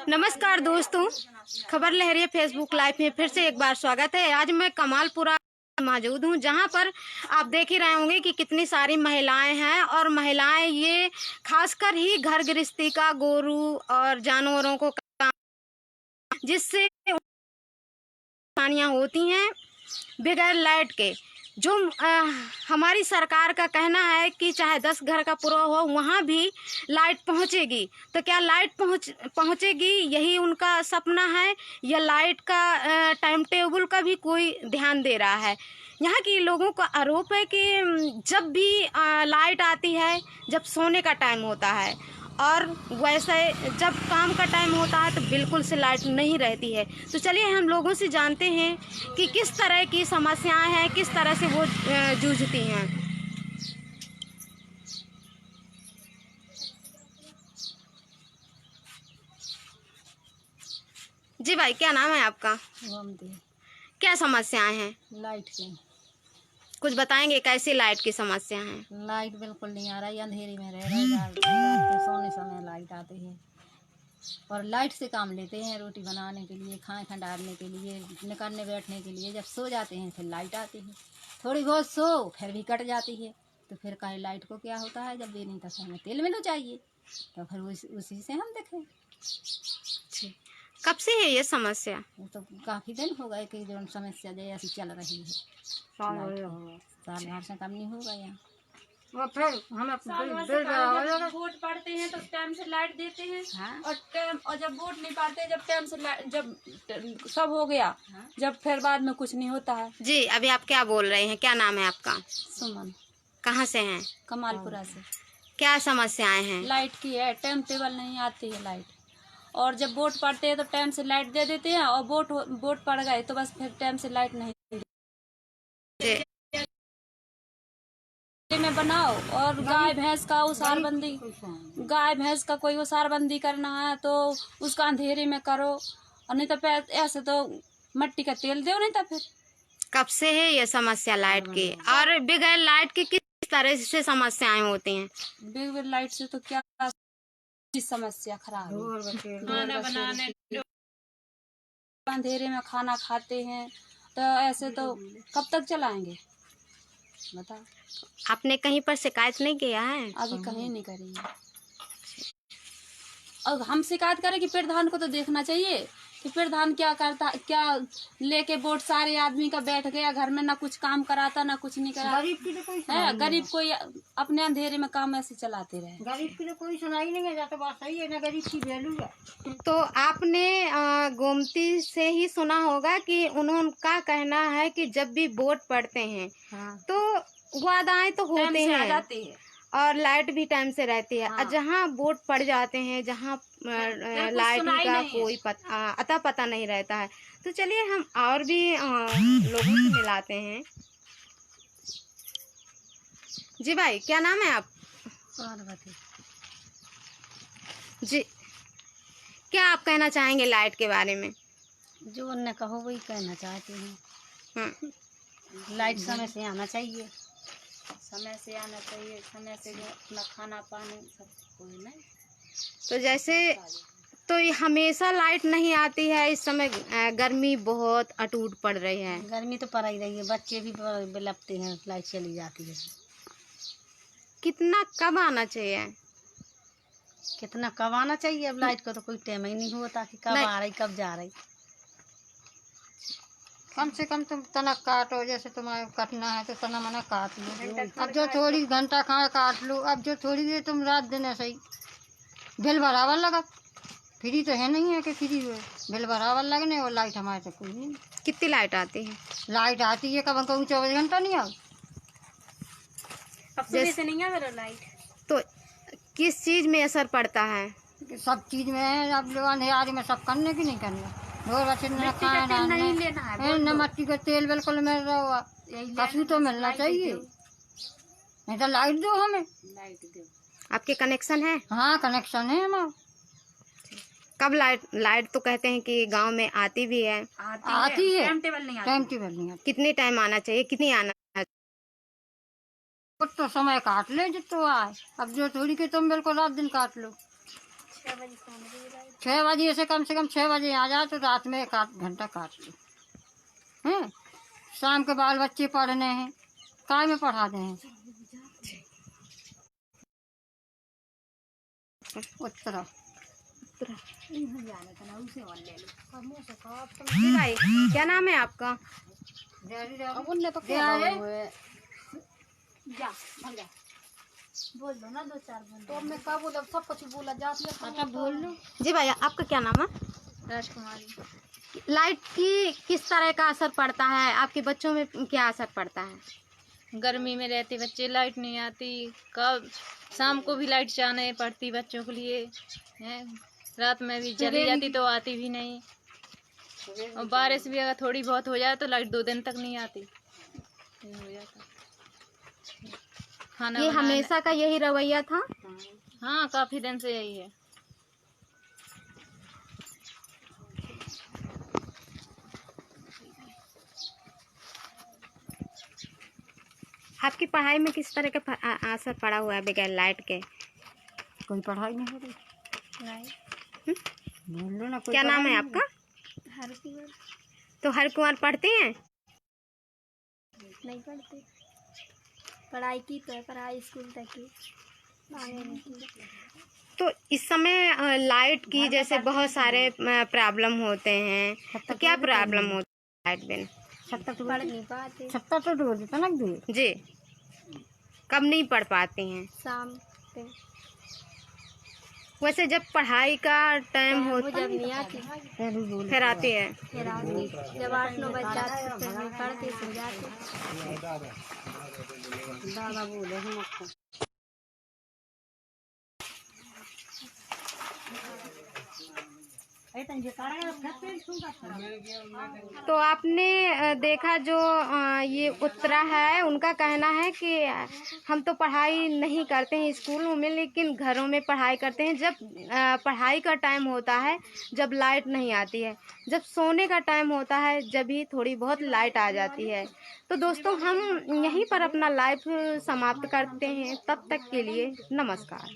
नमस्कार दोस्तों, खबर लहरिया फेसबुक लाइव में फिर से एक बार स्वागत है। आज मैं कमालपुरा मौजूद हूँ, जहाँ पर आप देख ही रहे होंगे कि कितनी सारी महिलाएं हैं और महिलाएं ये खासकर ही घर गृहस्थी का, गोरू और जानवरों को काम, जिससे परेशानियां होती हैं बगैर लाइट के। जो हमारी सरकार का कहना है कि चाहे 10 घर का पूरा हो वहाँ भी लाइट पहुँचेगी, तो क्या लाइट पहुँचेगी यही उनका सपना है, या लाइट का टाइम टेबल का भी कोई ध्यान दे रहा है? यहाँ के लोगों का आरोप है कि जब भी लाइट आती है जब सोने का टाइम होता है, और वैसे जब काम का टाइम होता है तो बिल्कुल से लाइट नहीं रहती है। तो चलिए हम लोगों से जानते हैं कि किस तरह की समस्याएं हैं, किस तरह से वो जूझती हैं। जी भाई, क्या नाम है आपका? क्या समस्याएं हैं लाइट की? कुछ बताएंगे, कैसी लाइट की समस्या है? लाइट बिल्कुल नहीं आ रहा है, अंधेरी में रह रहा है। रात के सोने समय लाइट आती है और लाइट से काम लेते हैं, रोटी बनाने के लिए, खाए खंडारने के लिए, निकलने बैठने के लिए। जब सो जाते हैं फिर लाइट आती है, थोड़ी बहुत सो फिर भी कट जाती है। तो फिर कहीं लाइट को क्या होता है, जब भी नहीं तो हमें तेल मिलो चाहिए, तो फिर उसी से हम देखें। कब से है ये समस्या? वो तो काफ़ी दिन हो गए कि जो समस्या जैसी चल रही है। साल भर से कम नहीं होगा यहाँ। वो फिर हमें वोट पड़ते हैं तो टाइम से लाइट देते हैं। हाँ? और जब वोट नहीं पाते, जब टाइम से जब सब हो गया। हाँ? जब फिर बाद में कुछ नहीं होता है। जी, अभी आप क्या बोल रहे हैं? क्या नाम है आपका? सुमन। कहाँ से हैं? कमालपुरा से। क्या समस्याएं हैं? लाइट की है, टाइम टेबल नहीं आती है लाइट। और जब वोट पड़ते हैं तो टाइम से लाइट दे देते हैं, और वोट पड़ गए तो बस फिर टाइम से लाइट नहीं में बनाओ। और गाय भैंस का उसारबंदी, गाय भैंस का कोई उसारबंदी करना है तो उसका अंधेरे में करो, और नहीं तो ऐसे तो मट्टी का तेल दो, नहीं तो फिर। कब से है ये समस्या लाइट की? और बगैर लाइट के किस तरह से समस्याएं होती हैं? बगैर लाइट से तो क्या समस्या खराब है। खाना बनाने, अंधेरे में खाना खाते हैं, तो ऐसे तो कब तक चलाएंगे बता। आपने कहीं पर शिकायत नहीं किया है? अभी कहीं नहीं करी है। अब हम शिकायत करें कि प्रधान को तो देखना चाहिए कि प्रधान क्या करता, क्या लेके वोट सारे आदमी का बैठ गया घर में, ना कुछ काम कराता ना कुछ नहीं कराता। गरीब की तो कोई है, गरीब कोई अपने अंधेरे में काम ऐसे चलाते रहे। गरीब की तो कोई सुनाई नहीं है, तो बात सही है ना, गरीब की वैल्यू है। तो आपने गोमती से ही सुना होगा कि उनका कहना है कि जब भी वोट पड़ते हैं हाँ। तो वादाएं तो होते हैं, जाती है और लाइट भी टाइम से रहती है। हाँ। जहाँ वोट पड़ जाते हैं, जहाँ लाइट का कोई अता पता नहीं रहता है। तो चलिए हम और भी लोगों से मिलाते हैं। जी भाई, क्या नाम है आप? पार्वती। जी, क्या आप कहना चाहेंगे लाइट के बारे में? जो उनने कहो वही कहना चाहती हूँ। लाइट समय से आना चाहिए, समय से आना चाहिए, समय से जो अपना खाना पानी सब कोई नहीं। तो जैसे तो ये हमेशा लाइट नहीं आती है, इस समय गर्मी बहुत अटूट पड़ रही है। गर्मी तो पड़ ही रही है, बच्चे भी बिलपते हैं, लाइट चली जाती है। कितना कब आना चाहिए? कितना कब आना चाहिए? अब लाइट को तो कोई टाइम ही नहीं होता कि कब आ रही कब जा रही। कम से कम तुम तनक काटो, जैसे तुम्हें काटना है तो तना मना काट लो। अब जो थोड़ी घंटा खा काट लो, अब जो थोड़ी देर तुम रात दिन ऐसे ही बिल बराबर लगा। फ्री तो है नहीं है कि फ्री हुए, बिल बराबर लगने, और लाइट हमारे तो कोई नहीं। कितनी लाइट आती है? लाइट आती है कब कभी 24 घंटा नहीं आओ। अब सुबह से नहीं आ रहा लाइट। तो किस चीज में असर पड़ता है? सब चीज में है। अब लोग अंधेरे में सब करने की नहीं करना, ढोर बच्चे न खाना न मट्टी का तेल बिल्कुल मिल रहा हुआ, कछु तो मिलना चाहिए, नहीं तो लाइट दो हमें। लाइट दो। आपके कनेक्शन है? हाँ, कनेक्शन है हमारा। कब लाइट तो कहते हैं कि गांव में आती भी है। आती है, टाइम टेबल नहीं टाइम टेबल नहीं आती। कितने टाइम आना चाहिए, कितनी आना? कुछ तो समय काट ले जितो आए, अब जो थोड़ी के तुम बिल्कुल रात दिन काट लो। 6 बजे से कम 6 बजे आ जाए तो रात में 1 आध घंटा काट लो। हैं शाम के बाल बच्चे पढ़ने हैं, काय में पढ़ा दें हैं। उत्तरा जी भाई, क्या नाम है आपका? बोल दो ना 2-4 तो मैं क्या बोला, सब कुछ बोला जाती बोल लो। जी भाई, आपका क्या नाम है? राजकुमारी। लाइट की किस तरह का असर पड़ता है, आपके बच्चों में क्या असर पड़ता है? गर्मी में रहते बच्चे, लाइट नहीं आती, कब शाम को भी लाइट जाने पड़ती बच्चों के लिए हैं, रात में भी चली जाती तो आती भी नहीं, और बारिश भी अगर थोड़ी बहुत हो जाए तो लाइट 2 दिन तक नहीं आती। ये हो जाता खाना ये बनाने। हमेशा का यही रवैया था? हाँ, काफी दिन से यही है। आपकी पढ़ाई में किस तरह का असर पड़ा हुआ है बगैर लाइट के? कोई पढ़ाई नहीं हो रही। बोल लो ना, कोई क्या नाम है पढ़ाई आपका? हर तो हर कुंवर पढ़ते हैं? नहीं पढ़ते, पढ़ाई की तो है, पढ़ाई स्कूल तक की, आगे नहीं की। तो इस समय लाइट की जैसे बहुत सारे प्रॉब्लम होते हैं, तो क्या प्रॉब्लम होती है लाइट बिन? पढ़ नहीं पाते, 70 तो डोल देता ना दे। जी, कब नहीं पढ़ पाती हैं? शाम पे वैसे जब पढ़ाई का टाइम वो होता जब नहीं आती फिर आती है। फिर आती, जब 8-9 बज जाते तो फिर पढ़ते सो जाते। दादा बोले हम आपको। तो आपने देखा जो ये उत्तरा है, उनका कहना है कि हम तो पढ़ाई नहीं करते हैं स्कूलों में, लेकिन घरों में पढ़ाई करते हैं। जब पढ़ाई का टाइम होता है, जब लाइट नहीं आती है, जब सोने का टाइम होता है, जब ही थोड़ी बहुत लाइट आ जाती है। तो दोस्तों, हम यहीं पर अपना लाइव समाप्त करते हैं। तब तक के लिए नमस्कार।